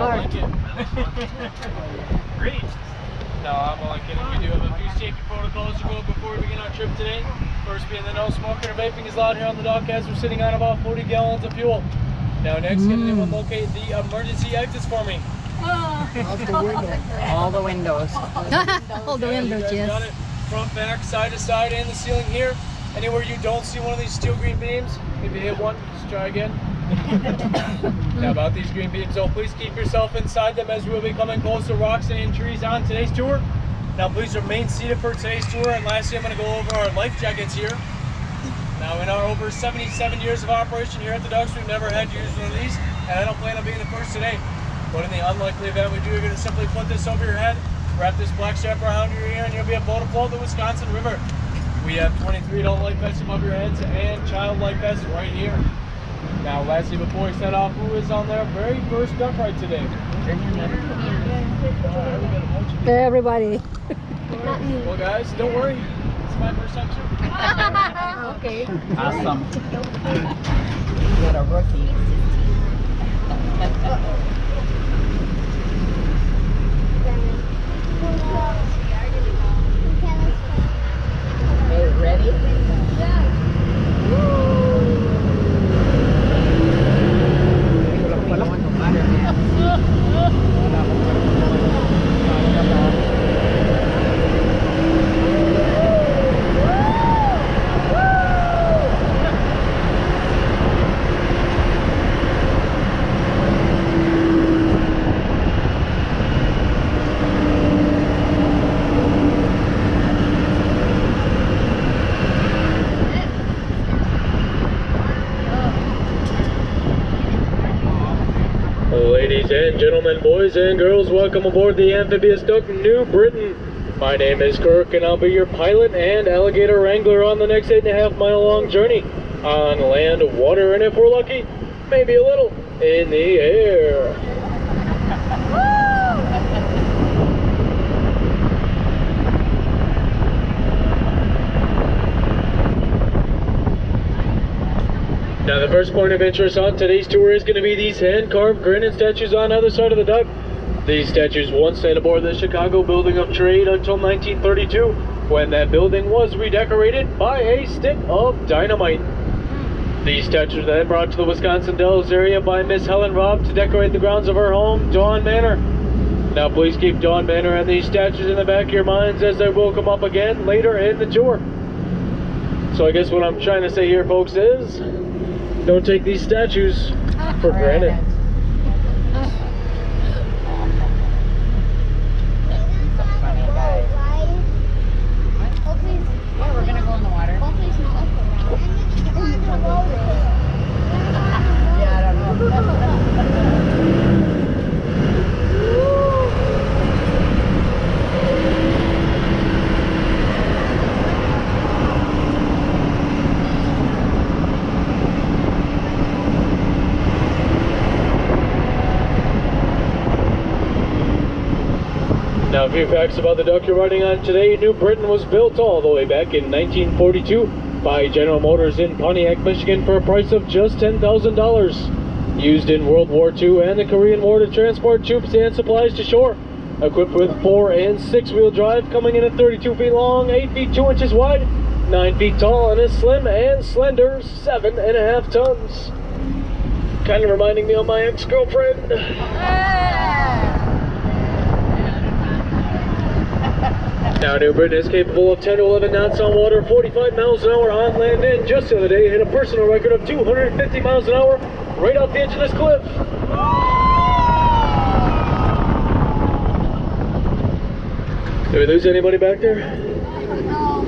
like it. Great. No, I'm only kidding. We do have a few safety protocols to go before we begin our trip today. First being the no smoking or vaping is allowed here on the dock as we're sitting on about 40 gallons of fuel. Now next, can anyone locate the emergency exits for me? All the windows. All the windows, You guys got yes. it. Front, back, side to side, and the ceiling here. Anywhere you don't see one of these steel green beams, maybe hit one, just try again. Now about these green beams, though, please keep yourself inside them as we'll be coming close to rocks and trees on today's tour. Now please remain seated for today's tour, and lastly I'm going to go over our life jackets here. Now in our over 77 years of operation here at the docks, we've never had to use one of these, and I don't plan on being the first today. But in the unlikely event we do, you're going to simply put this over your head, wrap this black strap around your ear, and you'll be able to float the Wisconsin River. We have 23 adult life vests above your heads and child life vests right here. Now lastly, before we set off, who is on their very first duck ride today? Everybody. Well guys, don't worry. It's my first time too. Okay. Awesome. You got a rookie. Hey, ready? Ladies and gentlemen, boys and girls, welcome aboard the amphibious duck New Britain. My name is Kirk and I'll be your pilot and alligator wrangler on the next 8.5 mile long journey on land, water, and if we're lucky, maybe a little in the air. Now the first point of interest on today's tour is going to be these hand-carved granite statues on the other side of the dock. These statues once stayed aboard the Chicago Building of Trade until 1932, when that building was redecorated by a stick of dynamite. These statues were then brought to the Wisconsin Dells area by Miss Helen Robb to decorate the grounds of her home, Dawn Manor. Now please keep Dawn Manor and these statues in the back of your minds as they will come up again later in the tour. So I guess what I'm trying to say here, folks, is don't take these statues for granted. Yeah, we're gonna go in the water. Yeah, I don't know. Now a few facts about the duck you're riding on today. New Britain was built all the way back in 1942 by General Motors in Pontiac, Michigan for a price of just $10,000. Used in World War II and the Korean War to transport troops and supplies to shore. Equipped with 4- and 6-wheel drive, coming in at 32 feet long, 8 feet 2 inches wide, 9 feet tall, and a slim and slender 7.5 tons. Kind of reminding me of my ex-girlfriend. Now New Britain is capable of 10 to 11 knots on water, 45 miles an hour on land, and just the other day hit a personal record of 250 miles an hour right off the edge of this cliff. Did we lose anybody back there? No.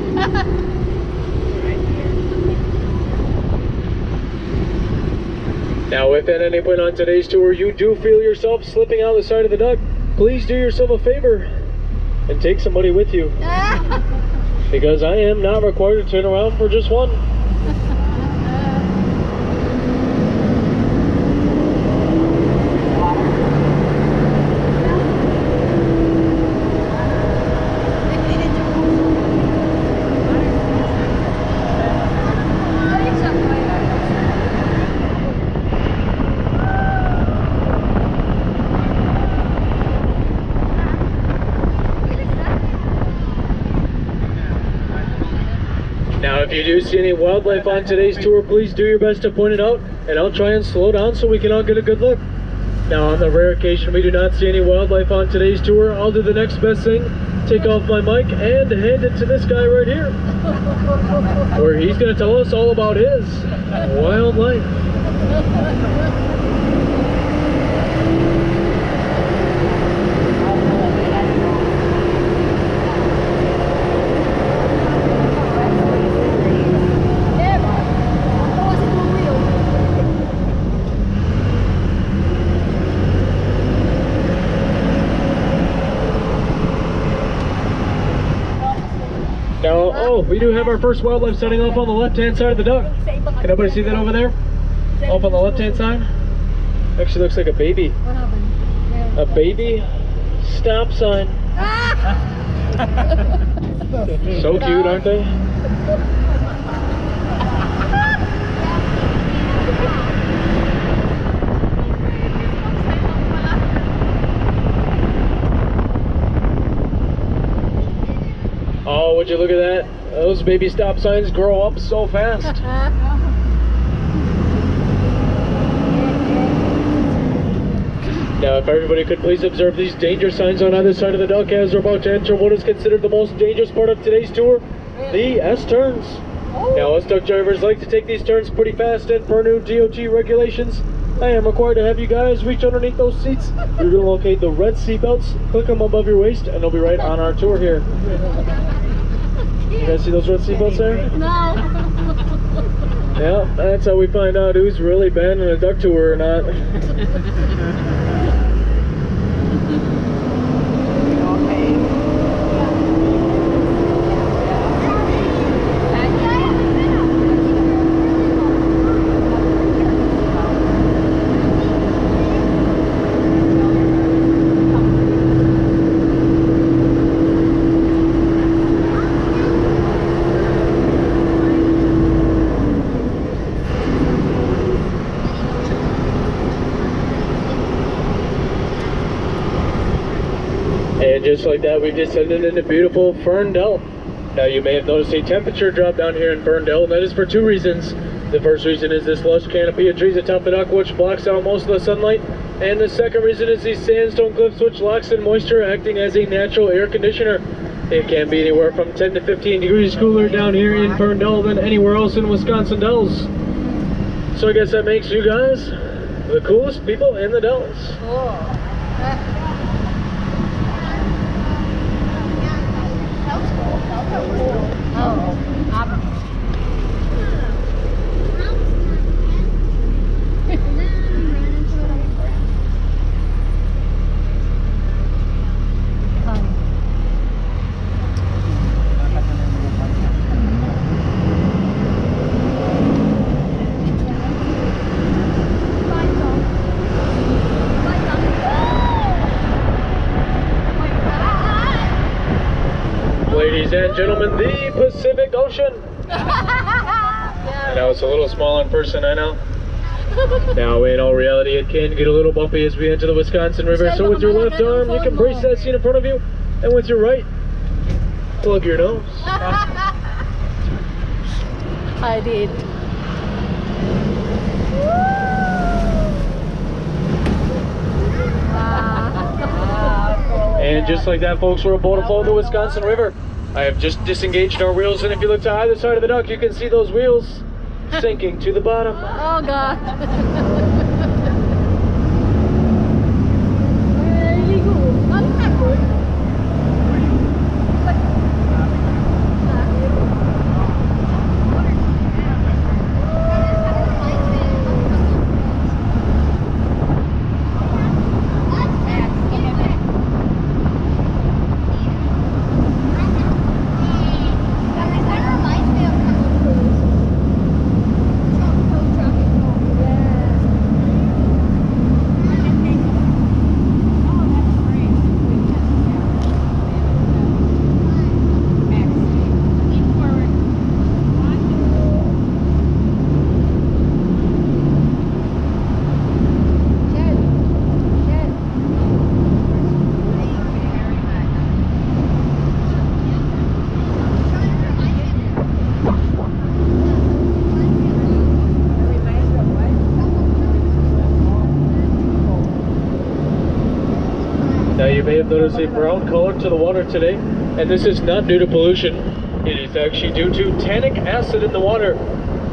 Now if at any point on today's tour you do feel yourself slipping out the side of the dock, please do yourself a favor and take somebody with you. Because I am not required to turn around for just one. you do see any wildlife on today's tour, please do your best to point it out, and I'll try and slow down so we can all get a good look. Now, on the rare occasion we do not see any wildlife on today's tour, I'll do the next best thing, take off my mic and hand it to this guy right here, where he's going to tell us all about his wildlife. Now, oh, we do have our first wildlife setting off on the left-hand side of the duck. Can everybody see that over there? Off on the left-hand side? Actually looks like a baby. What happened? A baby stop sign. So cute, aren't they? Oh, would you look at that? Those baby stop signs grow up so fast. Now, if everybody could please observe these danger signs on either side of the duck as we're about to enter what is considered the most dangerous part of today's tour, the S-turns. Now, us duck drivers like to take these turns pretty fast, and per new DOT regulations, I am required to have you guys reach underneath those seats. You're going to locate the red seat belts, click them above your waist, and they'll be right on our tour here. You guys see those red seat belts there? No. Yeah, that's how we find out who's really been in a duck tour or not. And just like that, we've descended into beautiful Ferndale. Now, you may have noticed a temperature drop down here in Ferndale, and that is for two reasons. The first reason is this lush canopy of trees atop the duck, which blocks out most of the sunlight. And the second reason is these sandstone cliffs, which locks in moisture, acting as a natural air conditioner. It can be anywhere from 10 to 15 degrees cooler down here in Ferndale than anywhere else in Wisconsin Dells. So I guess that makes you guys the coolest people in the Dells. Ladies and gentlemen, the Pacific Ocean. I know it's a little small in person, I know. Now, in all reality, it can get a little bumpy as we enter the Wisconsin River. So with your left arm, you can brace that scene in front of you. And with your right, plug your nose. I did. And just like that, folks, we're about to follow the Wisconsin River. I have just disengaged our wheels, and if you look to either side of the duck, you can see those wheels sinking to the bottom. Oh God. Now you may have noticed a brown color to the water today, and this is not due to pollution. It is actually due to tannic acid in the water.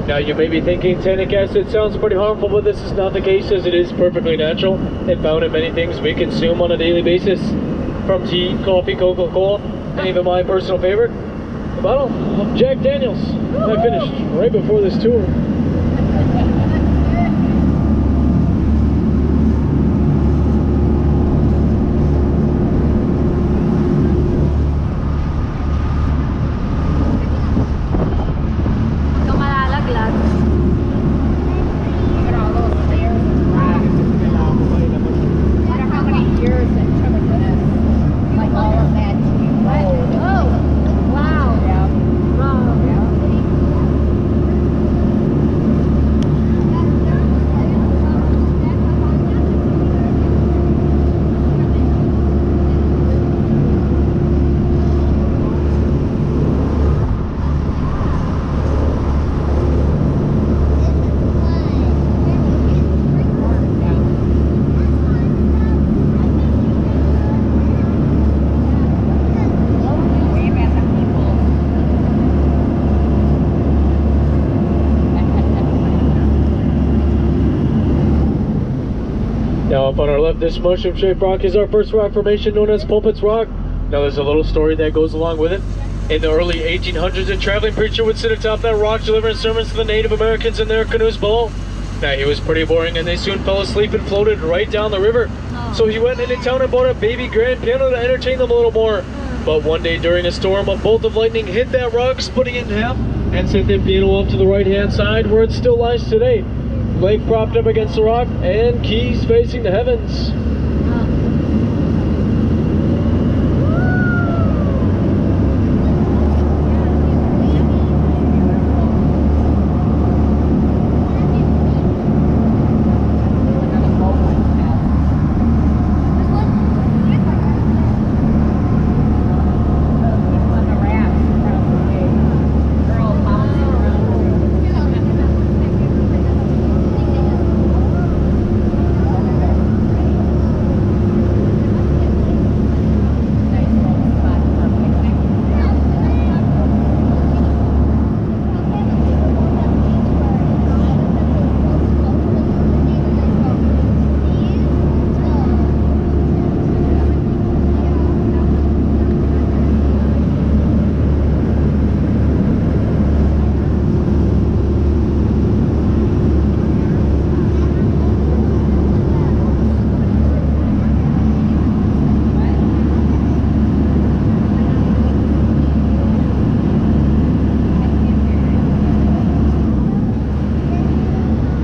Now you may be thinking tannic acid sounds pretty harmful, but this is not the case, as it is perfectly natural and found in many things we consume on a daily basis. From tea, coffee, Coca-Cola, and even my personal favorite, a bottle of Jack Daniels. I finished right before this tour. Ikaw malalaglag. Look at all those stairs and rocks. Wonder how many years it took this. Like all of that to be rolled. Oh, wow. Yeah. Wow. Yeah. Wave at the people. Now up on our left, this mushroom-shaped rock is our first rock formation known as Pulpits Rock. Now there's a little story that goes along with it. In the early 1800s, a traveling preacher would sit atop that rock delivering sermons to the Native Americans in their canoes below. Now he was pretty boring and they soon fell asleep and floated right down the river. So he went into town and bought a baby grand piano to entertain them a little more. But one day during a storm, a bolt of lightning hit that rock, splitting it in half, and sent the piano off to the right-hand side where it still lies today. Leg propped up against the rock and keys facing the heavens.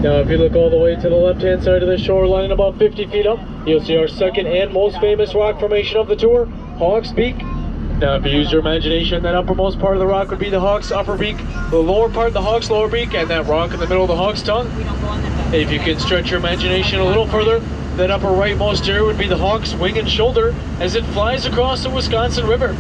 Now if you look all the way to the left-hand side of the shoreline, about 50 feet up, you'll see our second and most famous rock formation of the tour, Hawk's Beak. Now if you use your imagination, that uppermost part of the rock would be the Hawk's upper beak, the lower part the Hawk's lower beak, and that rock in the middle of the Hawk's tongue. If you can stretch your imagination a little further, that upper rightmost area would be the Hawk's wing and shoulder as it flies across the Wisconsin River.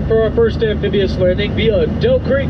For our first amphibious landing via Dell Creek.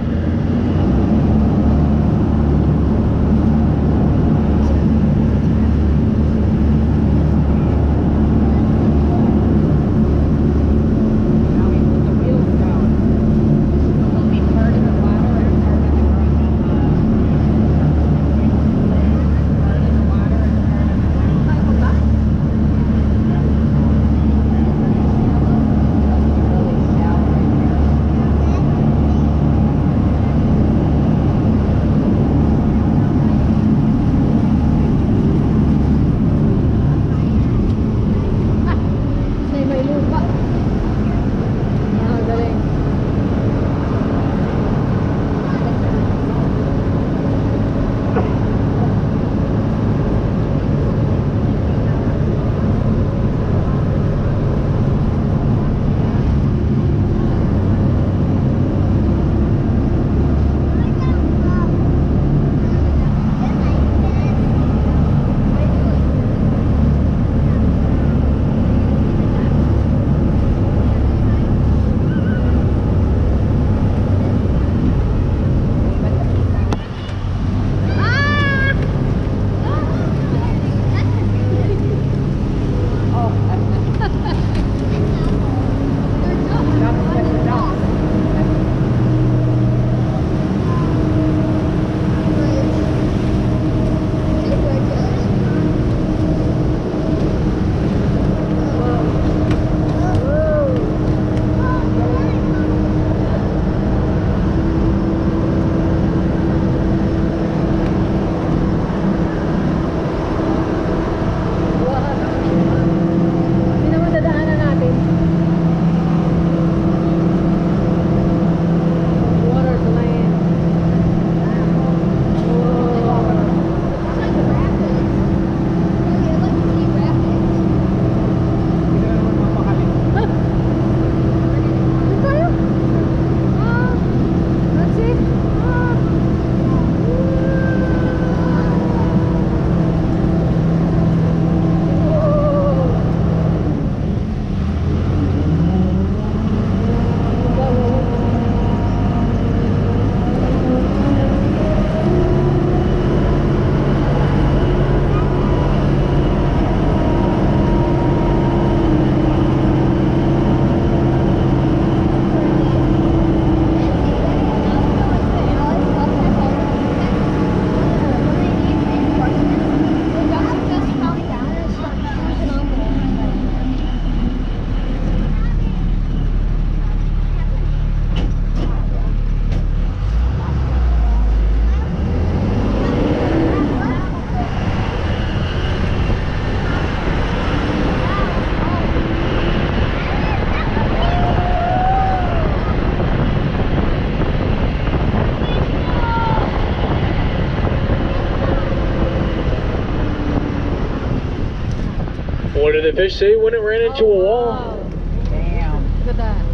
What did the fish say when it ran into a wall? Damn. Look at that.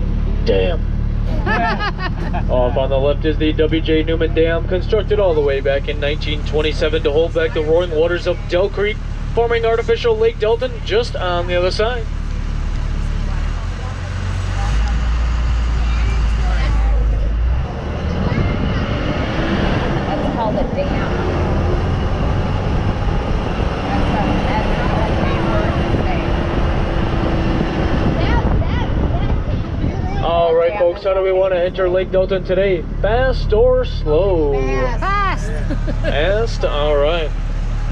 Damn. Off on the left is the W.J. Newman Dam, constructed all the way back in 1927 to hold back the roaring waters of Dell Creek, forming artificial Lake Delton just on the other side. That's called a dam. That's not a great word to say. All right, folks, how do we want to enter Lake Delton today? Fast or slow? Fast. Fast? All right.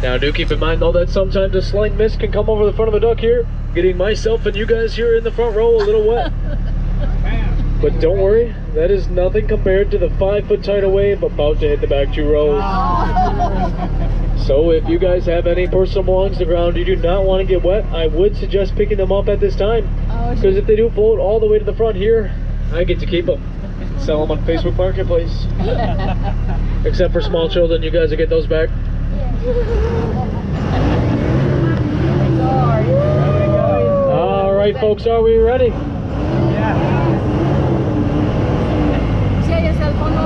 Now, do keep in mind, though, that sometimes a slight mist can come over the front of the dock here, getting myself and you guys here in the front row a little wet. But don't worry, that is nothing compared to the 5-foot tidal wave about to hit the back 2 rows. So if you guys have any personal belongings to the ground you do not want to get wet, I would suggest picking them up at this time. Because if they do float all the way to the front here, I get to keep them. Sell them on Facebook Marketplace. Except for small children, you guys will get those back. All right, folks, are we ready? Siya yung cellphone mo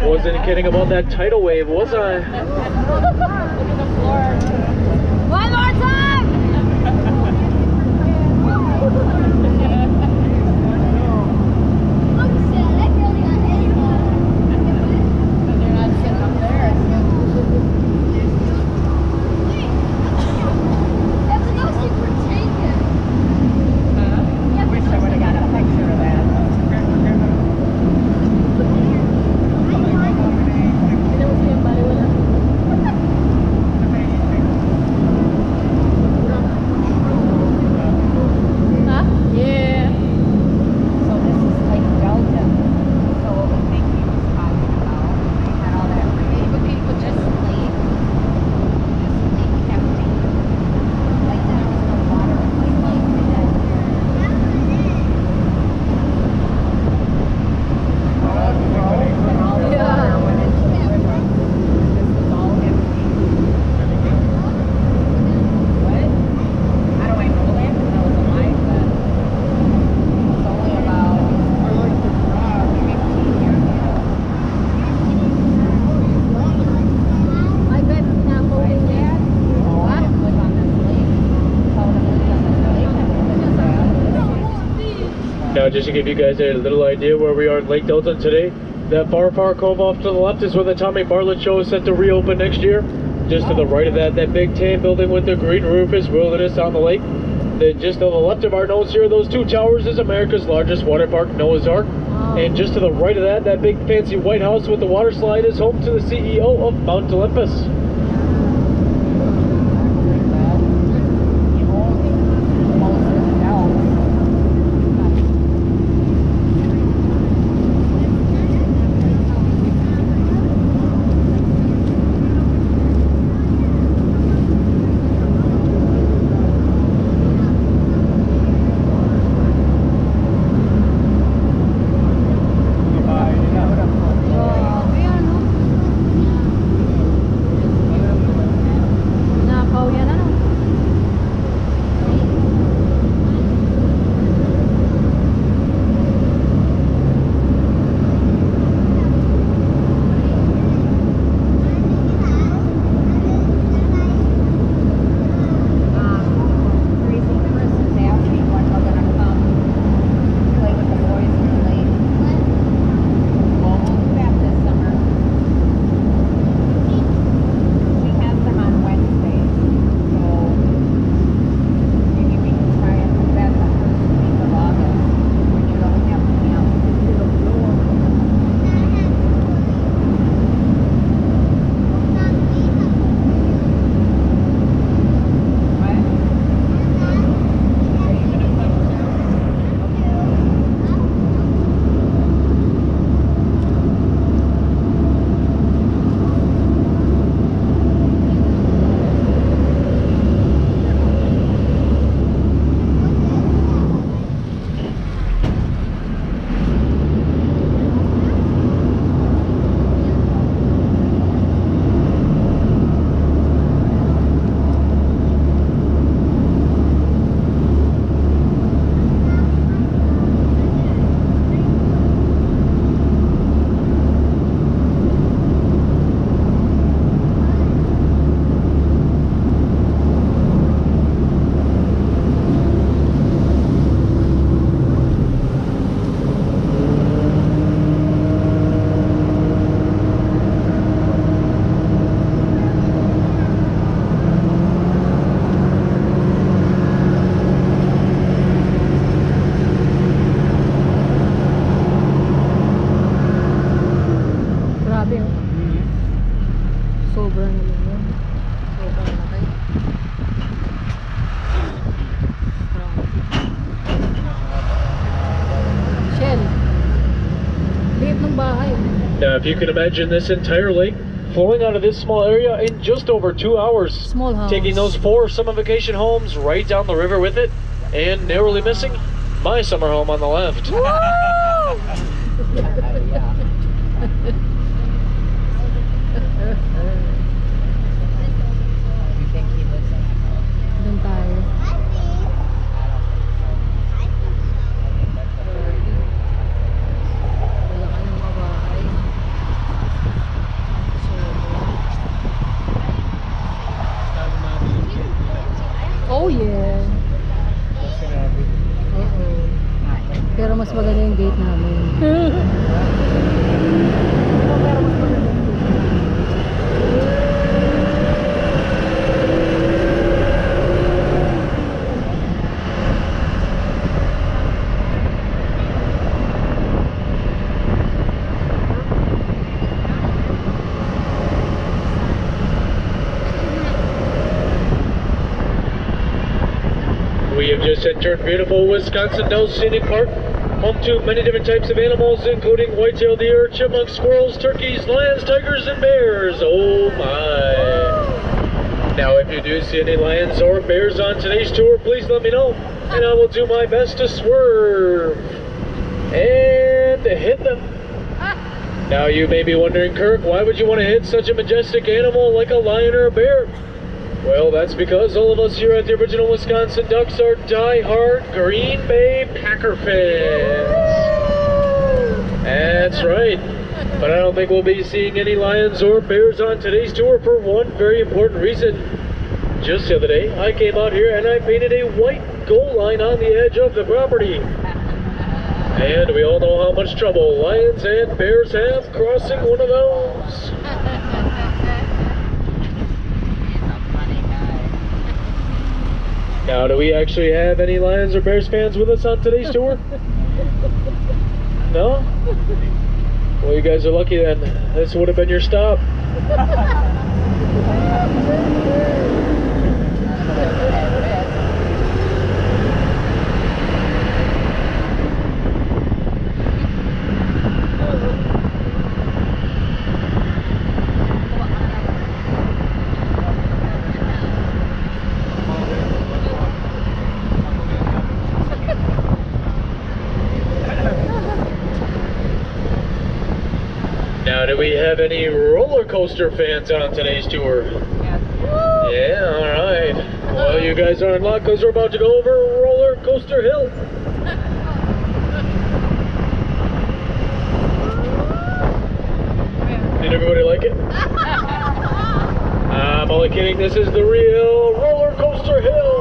Wasn't kidding about that tidal wave, was I? One more time! They're not sitting up there. I wish I would have got a picture of that. Yeah. So this is Lake Delton. So what we think he was talking about, and all that rain, but people just lake empty. Like there was no water in Lake Delton. And all the water went into the river. This was all empty. What? How do I know that? Because I was alive then. It was only about 15 years ago. I bet na My holding dad lived on this lake. Told him he lived on this lake and lived Now, just to give you guys a little idea where we are in Lake Delton today, that far cove off to the left is where the Tommy Bartlett Show is set to reopen next year. Just to the right of that big tan building with the green roof is Wilderness on the lake. Then just to the left of our nose here, those 2 towers is America's largest water park, Noah's Ark. And just to the right of that big fancy White House with the water slide is home to the CEO of Mount Olympus. if you can imagine this entire lake flowing out of this small area in just over 2 hours. Small house. Taking those 4 summer vacation homes right down the river with it, and narrowly missing my summer home on the left. Woo! You think he lives in that house? Doon tayo. Wala ka ng mabahay. Oh yeah. Oo. Pero mas maganda yung gate namin. We have just entered beautiful Wisconsin Dells Scenic Park, home to many different types of animals, including white-tailed deer, chipmunks, squirrels, turkeys, lions, tigers, and bears. Oh my! Now, if you do see any lions or bears on today's tour, please let me know, and I will do my best to swerve and hit them. Now, you may be wondering, Kirk, why would you want to hit such a majestic animal like a lion or a bear? Well, that's because all of us here at the original Wisconsin Ducks are die-hard Green Bay Packer fans. That's right. But I don't think we'll be seeing any lions or bears on today's tour for one very important reason. Just the other day, I came out here and I painted a white goal line on the edge of the property. And we all know how much trouble lions and bears have crossing one of those. Now, do we actually have any Lions or Bears fans with us on today's tour? No? Well, you guys are lucky then. This would have been your stop. Now, do we have any roller coaster fans on today's tour? Yes. Yeah, alright. Well, you guys are in luck because we're about to go over Roller Coaster Hill. Did everybody like it? I'm only kidding, this is the real Roller Coaster Hill.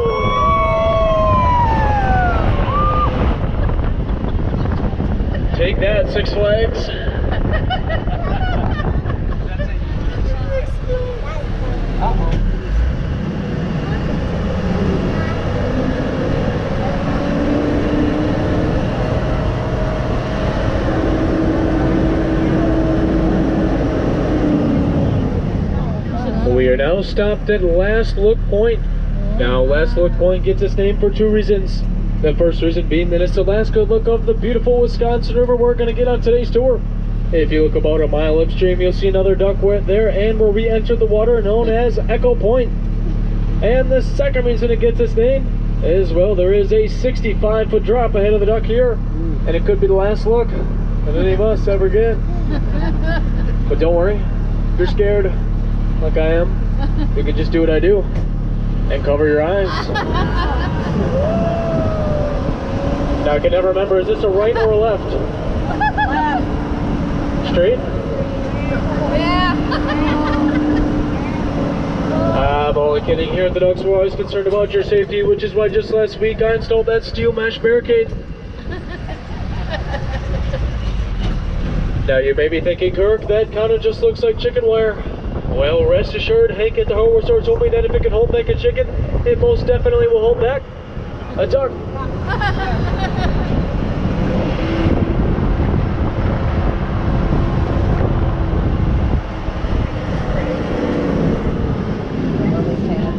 Take that, Six Flags. We are now stopped at Last Look Point. Now, Last Look Point gets its name for 2 reasons. The first reason being that it's the last good look of the beautiful Wisconsin River we're going to get on today's tour. If you look about a mile upstream, you'll see another duck wet there, and where we enter the water known as Echo Point. And the second reason it gets its name is, well, there is a 65-foot drop ahead of the duck here, and it could be the last look that any of us ever get. But don't worry, if you're scared, like I am, you can just do what I do and cover your eyes. Now I can never remember, is this a right or a left? Straight? Yeah. I'm only kidding. Here at the Ducks, we're always concerned about your safety, which is why just last week I installed that steel mesh barricade. Now you may be thinking, Kirk, that kind of just looks like chicken wire. Well, rest assured, Hank at the hardware store told me that if it can hold back a chicken, it most definitely will hold back a duck.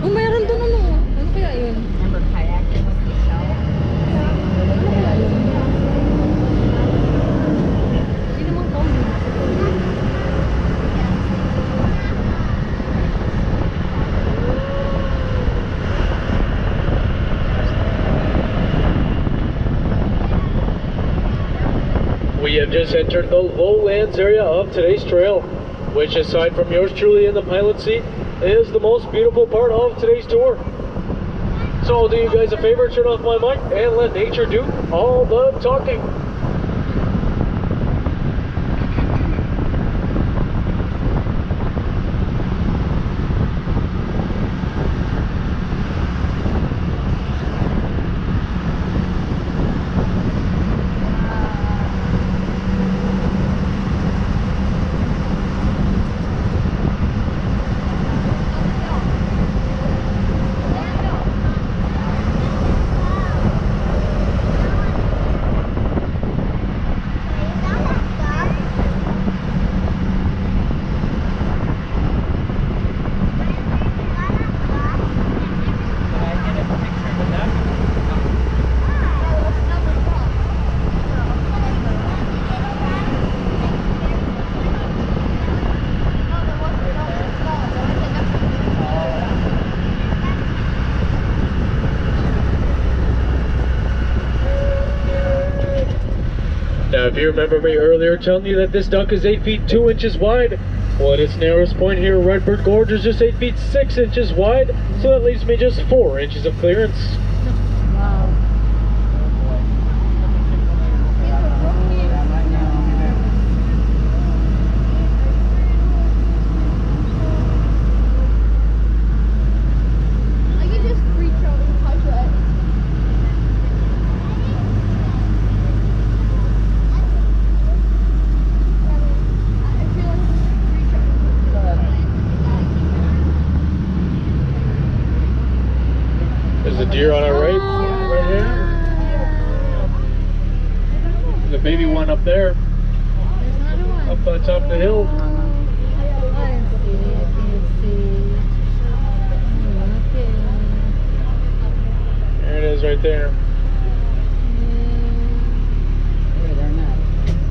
Oh, mayroon doon ano. Ano kaya yun? Remember kayaking with Michelle? Ano kaya yun? Hindi naman kami. have just entered the Lowlands area of today's trail, which aside from yours truly in the pilot seat, is the most beautiful part of today's tour. So I'll do you guys a favor, turn off my mic and let nature do all the talking. Now, if you remember me earlier telling you that this duck is 8 feet 2 inches wide, well, at its narrowest point here, Redbird Gorge is just 8 feet 6 inches wide, so that leaves me just 4 inches of clearance. Wow. I can just reach out and touch it. There's a deer on our right here. There's a baby one up there, up on top of the hill. There it is right there. They're not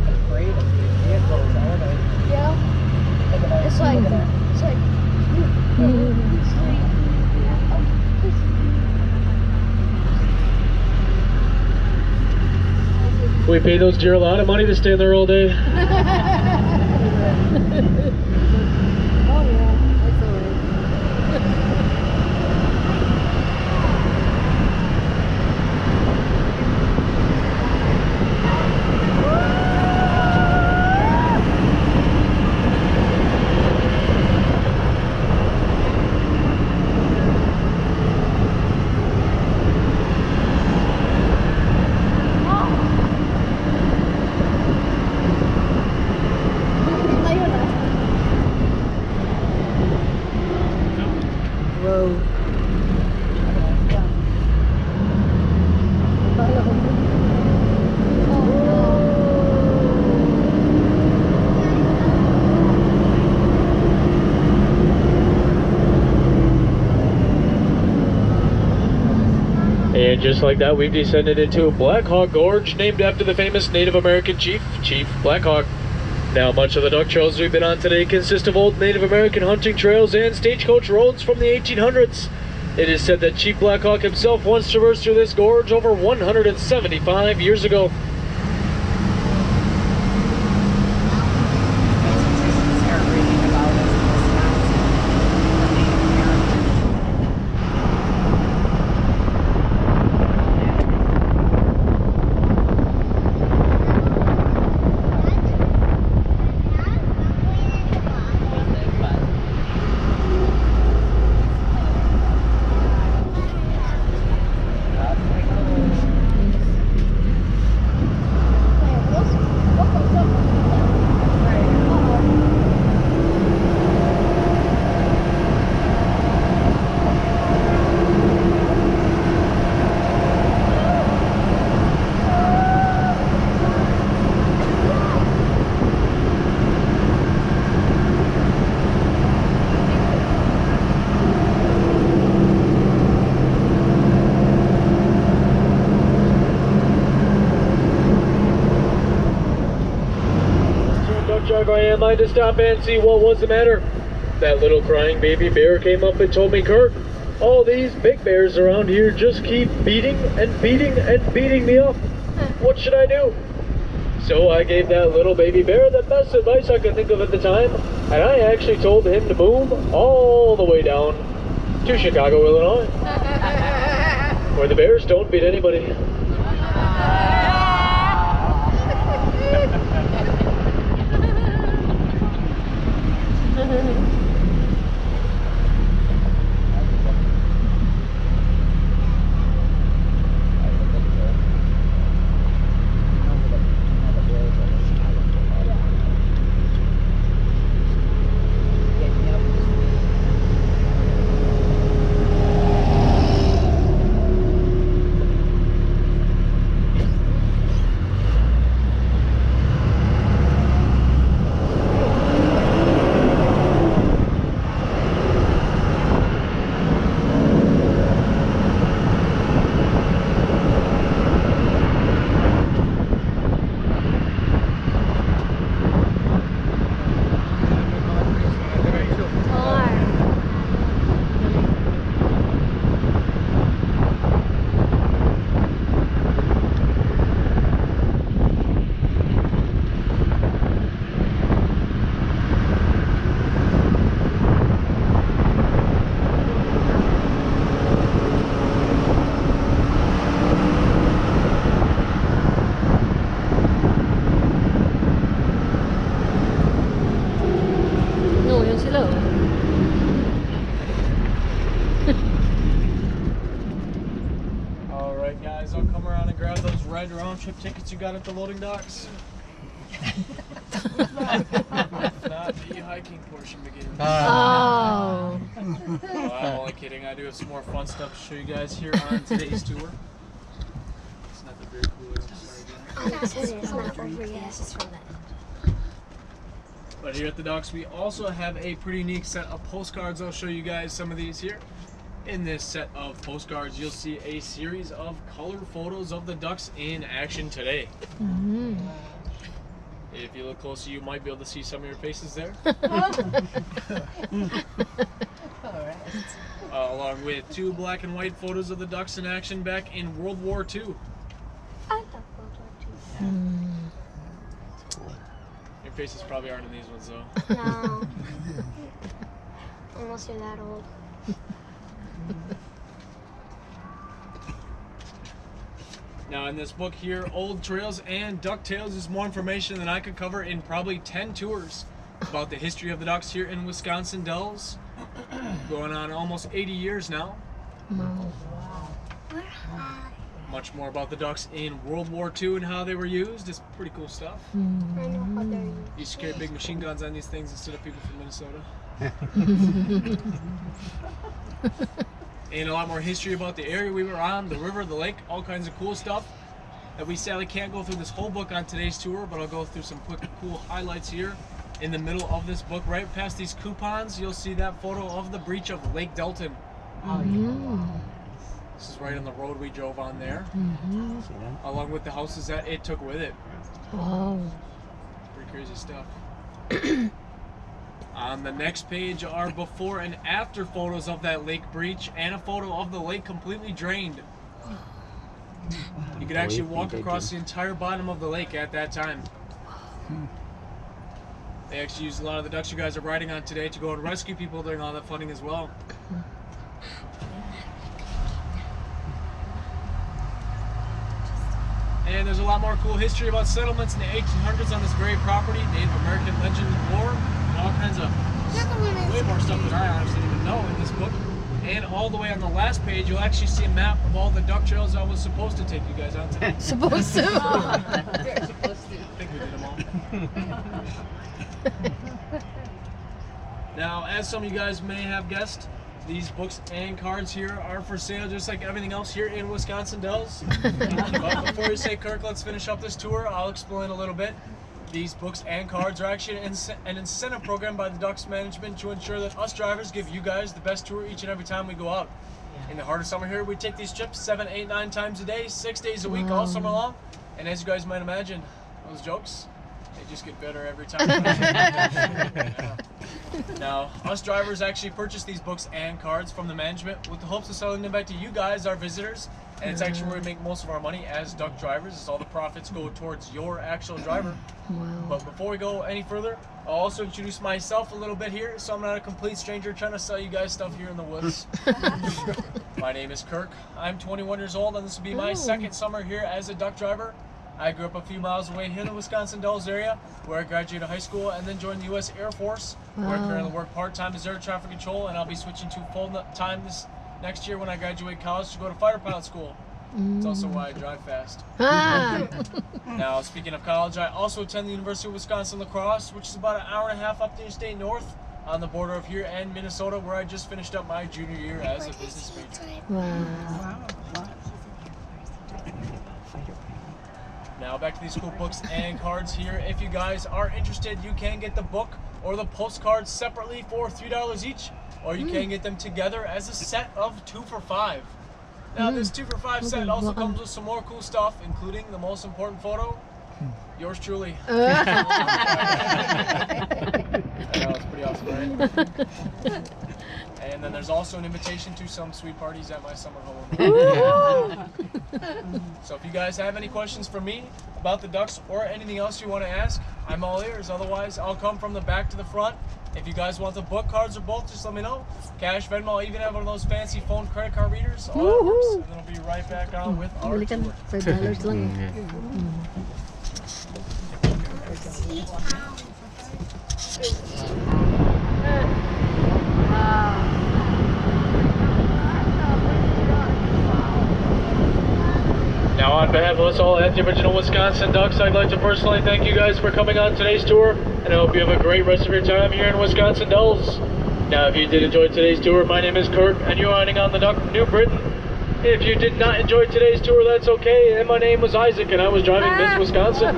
afraid of these vehicles, are they? Yeah. Look at that. It's like, We pay those deer a lot of money to stand there all day. Oh yeah, that's Whoa. And just like that, we've descended into Blackhawk Gorge, named after the famous Native American chief, Chief Blackhawk. Now, much of the duck trails we've been on today consist of old Native American hunting trails and stagecoach roads from the 1800s. It is said that Chief Blackhawk himself once traversed through this gorge over 175 years ago. Start reading about us in Wisconsin. I had to stop and see what was the matter. That little crying baby bear came up and told me, "Kurt, all these big bears around here just keep beating and beating and beating me up. What should I do?" So I gave that little baby bear the best advice I could think of at the time, and I actually told him to move all the way down to Chicago, Illinois, where the bears don't beat anybody. Alright guys, I'll come around and grab those red round trip tickets you got at the loading docks. If not, the hiking portion begins. Oh. Well, I'm only kidding. I do have some more fun stuff to show you guys here on today's tour. It's not the very cool. It's not over yet. It's from that. But here at the docks, we also have a pretty unique set of postcards. I'll show you guys some of these here. In this set of postcards, you'll see a series of color photos of the ducks in action today. Mm-hmm. If you look closer, you might be able to see some of your faces there. Along with 2 black and white photos of the ducks in action back in World War II. I love World War II. Your faces probably aren't in these ones though. No. Unless you're that old. Now in this book here, Old Trails and Duck Tales, is more information than I could cover in probably 10 tours about the history of the ducks here in Wisconsin Dells. Going on almost 80 years now. Wow. We're high. Much more about the ducks in World War II and how they were used. It's pretty cool stuff. I know how they're used. You used to carry big machine guns on these things instead of people from Minnesota. And a lot more history about the area we were on, the river, the lake, all kinds of cool stuff that we sadly can't go through this whole book on today's tour, but I'll go through some quick cool highlights here. In the middle of this book, right past these coupons, you'll see that photo of the breach of Lake Delton. This is right on the road we drove on there, along with the houses that it took with it. Wow. Pretty crazy stuff. On the next page are before and after photos of that lake breach and a photo of the lake completely drained. You could actually walk across the entire bottom of the lake at that time. They actually used a lot of the ducks you guys are riding on today to go and rescue people during all that flooding as well. And there's a lot more cool history about settlements in the 1800s on this very property, Native American legend and lore, and all kinds of way more stuff that I honestly didn't even know in this book. And all the way on the last page, you'll actually see a map of all the duck trails I was supposed to take you guys on today. Supposed to. I think we did them all. Now, as some of you guys may have guessed, these books and cards here are for sale just like everything else here in Wisconsin Dells. But before you say, Kirk, let's finish up this tour, I'll explain a little bit. These books and cards are actually an incentive program by the Ducks management to ensure that us drivers give you guys the best tour each and every time we go out. In the heart of summer here, we take these trips 7, 8, 9 times a day, 6 days a week, all summer long. And as you guys might imagine, those jokes, they just get better every time. Yeah. Now, us drivers actually purchase these books and cards from the management with the hopes of selling them back to you guys, our visitors, And it's actually where we make most of our money as duck drivers. It's all the profits go towards your actual driver. Wow. But before we go any further, I'll also introduce myself a little bit here, so I'm not a complete stranger trying to sell you guys stuff here in the woods. My name is Kirk. I'm 21 years old, and this will be my second summer here as a duck driver. I grew up a few miles away here in the Wisconsin Dells area, where I graduated high school and then joined the U.S. Air Force, where I currently work part-time as air traffic control, and I'll be switching to full-time this next year when I graduate college to go to fighter pilot school. It's also why I drive fast. Ah. Now, speaking of college, I also attend the University of Wisconsin-La Crosse, which is about an hour and a half up the interstate north on the border of here and Minnesota, where I just finished up my junior year as a business major. Wow. Now, back to these cool books and cards here. If you guys are interested, you can get the book or the postcards separately for $3 each, or you can get them together as a set of 2 for $5. Now, this 2 for $5 set also comes with some more cool stuff, including the most important photo, yours truly. That was pretty awesome, right? And then there's also an invitation to some sweet parties at my summer home. So if you guys have any questions for me about the ducks or anything else you want to ask, I'm all ears. Otherwise, I'll come from the back to the front. If you guys want the book, cards, or both, just let me know. Cash, Venmo, I'll even have one of those fancy phone credit card readers. All that works. And then I'll be right back on with our Bili ka na. tour. $5 lang. Now, on behalf of us all at the original Wisconsin Ducks, I'd like to personally thank you guys for coming on today's tour, and I hope you have a great rest of your time here in Wisconsin Dells. Now, if you did enjoy today's tour, my name is Kirk, and you're riding on the Duck New Britain. If you did not enjoy today's tour, that's okay, and my name was Isaac, and I was driving Miss Wisconsin.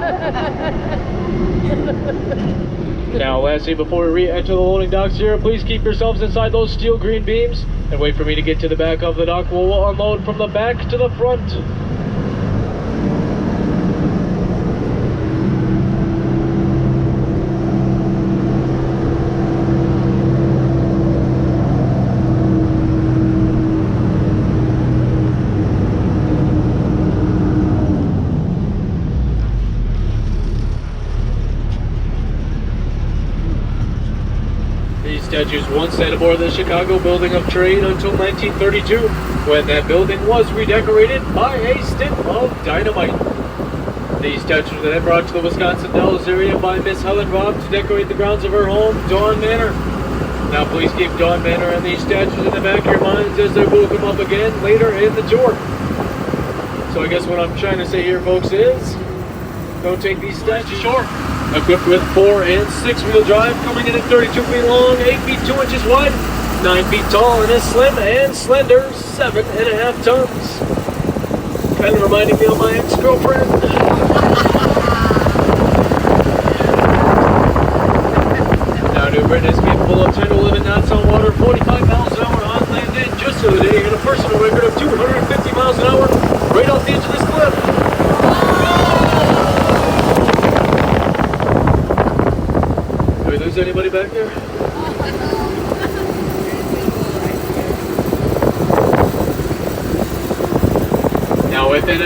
Now, lastly, before we re-enter the loading docks here, please keep yourselves inside those steel green beams, and wait for me to get to the back of the dock. We'll unload from the back to the front. These statues once sat aboard the Chicago Building of Trade until 1932, when that building was redecorated by a stick of dynamite. These statues were then brought to the Wisconsin Dells area by Miss Helen Robb to decorate the grounds of her home, Dawn Manor. Now please keep Dawn Manor and these statues in the back of your minds as they will come up again later in the tour. So I guess what I'm trying to say here, folks, is don't take these statues short. Equipped with 4- and 6-wheel drive, coming in at 32 feet long, 8 feet 2 inches wide, 9 feet tall, and is slim and slender, 7.5 tons. Kind of reminding me of my ex-girlfriend. Now, New Britain is capable of 10 to 11 knots on water, 45 miles an hour on land, and just the other day, hit a personal record of 250 miles an hour right off the edge of this cliff. Did we lose anybody back there? Now within